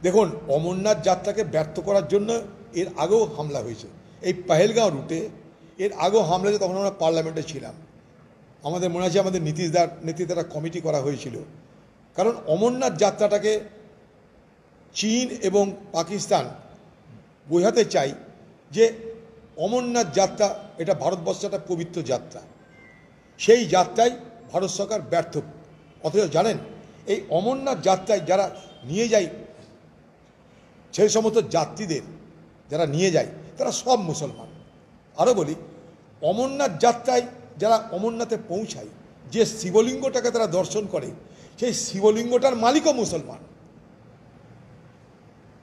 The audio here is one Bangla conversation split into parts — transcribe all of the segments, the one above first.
দেখুন, অমরনাথ যাত্রাকে ব্যর্থ করার জন্য এর আগেও হামলা হয়েছে। এই পহেলগাঁও রুটে এর আগেও হামলা হয়েছে, তখন আমরা পার্লামেন্টে ছিলাম। আমাদের মনে আছে আমাদের নীতিশদার নেতৃত্বে একটা কমিটি করা হয়েছিল। কারণ অমরনাথ যাত্রাটাকে চীন এবং পাকিস্তান বোঝাতে চাই যে অমরনাথ যাত্রা এটা ভারতবর্ষের একটা পবিত্র যাত্রা, সেই যাত্রায় ভারত সরকার ব্যর্থ। অথচ জানেন, এই অমরনাথ যাত্রায় যারা নিয়ে যায়, সেই সমস্ত যাত্রীদের যারা নিয়ে যায় তারা সব মুসলমান। আরও বলি, অমরনাথ যাত্রায় যারা অমরনাথে পৌঁছায়, যে শিবলিঙ্গটাকে তারা দর্শন করে, সেই শিবলিঙ্গটার মালিকও মুসলমান।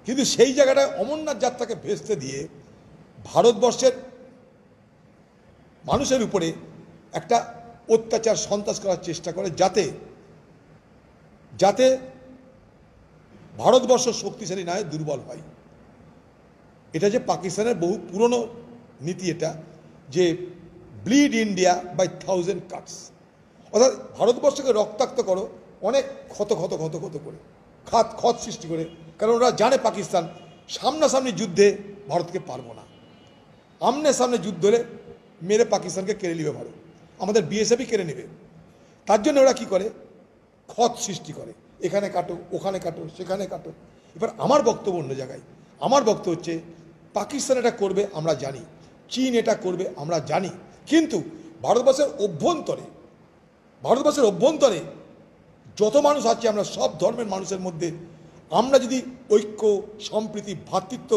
কিন্তু সেই জায়গাটায় অমরনাথ যাত্রাকে ভেস্তে দিয়ে ভারতবর্ষের মানুষের উপরে একটা অত্যাচার সন্ত্রাস করার চেষ্টা করে, যাতে ভারতবর্ষ শক্তিশালী না হয়, দুর্বল হয়। এটা যে পাকিস্তানের বহু পুরনো নীতি, এটা যে ব্লিড ইন্ডিয়া বাই 1000 কাটস, অর্থাৎ ভারতবর্ষকে রক্তাক্ত করো অনেক ক্ষত করে, ক্ষত সৃষ্টি করে। কারণ ওরা জানে পাকিস্তান সামনাসামনি যুদ্ধে ভারতকে পারবো না, আমনে সামনে যুদ্ধ হলে মেরে পাকিস্তানকে কেড়ে নেবে ভারত, আমাদের বিএসএফই কেড়ে নেবে। তার জন্য ওরা কী করে, ক্ষত সৃষ্টি করে, এখানে কাটো, ওখানে কাটো, সেখানে কাটো। এবার আমার বক্তব্য অন্য জায়গায়। আমার বক্তব্য হচ্ছে, পাকিস্তান এটা করবে আমরা জানি, চীন এটা করবে আমরা জানি, কিন্তু ভারতবর্ষের অভ্যন্তরে যত মানুষ আছে, আমরা সব ধর্মের মানুষের মধ্যে আমরা যদি ঐক্য, সম্প্রীতি, ভ্রাতৃত্ব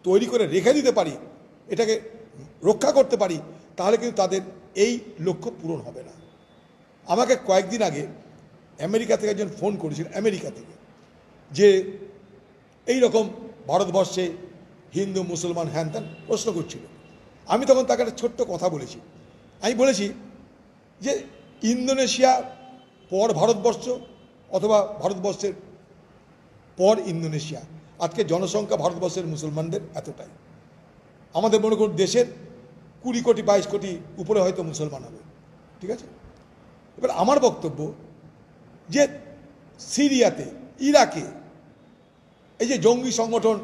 তৈরি করে রেখে দিতে পারি, এটাকে রক্ষা করতে পারি, তাহলে কিন্তু তাদের এই লক্ষ্য পূরণ হবে না। আমাকে কয়েকদিন আগে আমেরিকা থেকে একজন ফোন করেছিল, আমেরিকা থেকে, যে এই রকম ভারতবর্ষে হিন্দু মুসলমান হ্যান ত্যান প্রশ্ন করছিল। আমি তখন তাকে একটা ছোট্ট কথা বলেছি। আমি বলেছি যে ইন্দোনেশিয়া পর ভারতবর্ষ, অথবা ভারতবর্ষের পর ইন্দোনেশিয়া, আজকে জনসংখ্যা ভারতবর্ষের মুসলমানদের এতটাই। আমাদের মনে করুন দেশের 20 কোটি 22 কোটি উপরে হয়তো মুসলমান হবে, ঠিক আছে। এবার আমার বক্তব্য যে সিরিয়াতে, ইরাকে এই যে জঙ্গি সংগঠন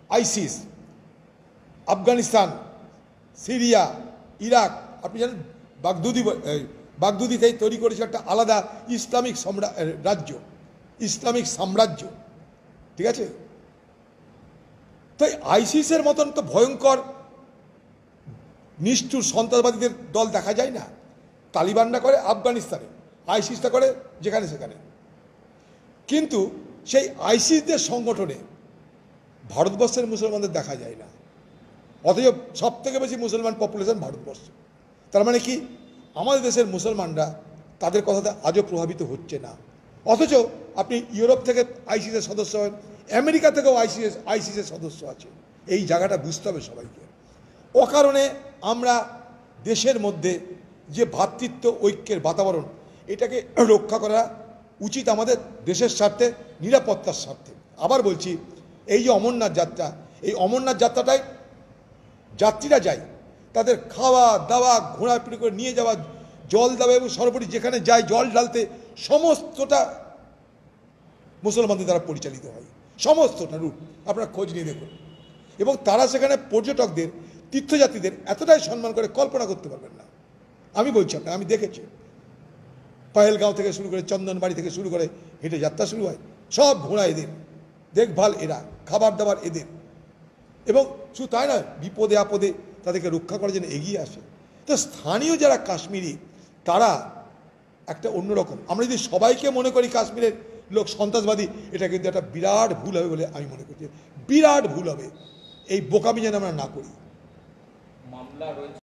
আইসিস, আফগানিস্তান, সিরিয়া, ইরাক, আপনি জানেন বাগদুদিতেই তৈরি করেছে একটা আলাদা ইসলামিক সাম্রাজ্য, ঠিক আছে। তো আইসিসের মতন তো ভয়ঙ্কর নিষ্ঠুর সন্ত্রাসবাদীদের দল দেখা যায় না। তালিবানরা করে আফগানিস্তানে, আইসিসটা করে যেখানে সেখানে। কিন্তু সেই আইসিসদের সংগঠনে ভারতবর্ষের মুসলমানদের দেখা যায় না, অথচ সব থেকে বেশি মুসলমান পপুলেশন ভারতবর্ষ। তার মানে কি, আমাদের দেশের মুসলমানরা তাদের কথাতে আজও প্রভাবিত হচ্ছে না। অথচ আপনি ইউরোপ থেকে আইসিসের সদস্য হন, আমেরিকা থেকেও আইসিসের সদস্য আছে। এই জায়গাটা বুঝতে হবে সবাইকে। অকারণে আমরা দেশের মধ্যে যে ভ্রাতৃত্ব ঐক্যের বাতাবরণ, এটাকে রক্ষা করা উচিত আমাদের দেশের স্বার্থে, নিরাপত্তার স্বার্থে। আবার বলছি, এই যে অমরনাথ যাত্রা, এই অমরনাথ যাত্রাটায় যাত্রীরা যায়, তাদের খাওয়া দাওয়া, ঘোরাফেরা করে নিয়ে যাওয়া, জল দেওয়া এবং সর্বোপরি যেখানে যায় জল ঢালতে, সমস্তটা মুসলমানদের দ্বারা পরিচালিত হয়, সমস্তটা রূপ আপনারা খোঁজ নিয়ে দেখুন। এবং তারা সেখানে পর্যটকদের, তীর্থযাত্রীদের এতটাই সম্মান করে, কল্পনা করতে পারবেন না। আমি বলছি আপনাকে, আমি দেখেছি পহেলগাঁও থেকে শুরু করে, চন্দনবাড়ি থেকে শুরু করে হেঁটে যাত্রা শুরু হয়, সব ঘোড়া এদের, দেখভাল এরা, খাবার দাবার এদের। এবং শুধু তাই নয়, বিপদে আপদে তাদেরকে রক্ষা করার জন্য এগিয়ে আসে। তো স্থানীয় যারা কাশ্মীরি, তারা একটা অন্যরকম। আমরা যদি সবাইকে মনে করি কাশ্মীরের লোক সন্ত্রাসবাদী, এটা কিন্তু একটা বিরাট ভুল হবে বলে আমি মনে করছি, বিরাট ভুল হবে। এই বোকামি যেন আমরা না করি। মামলা রয়েছে।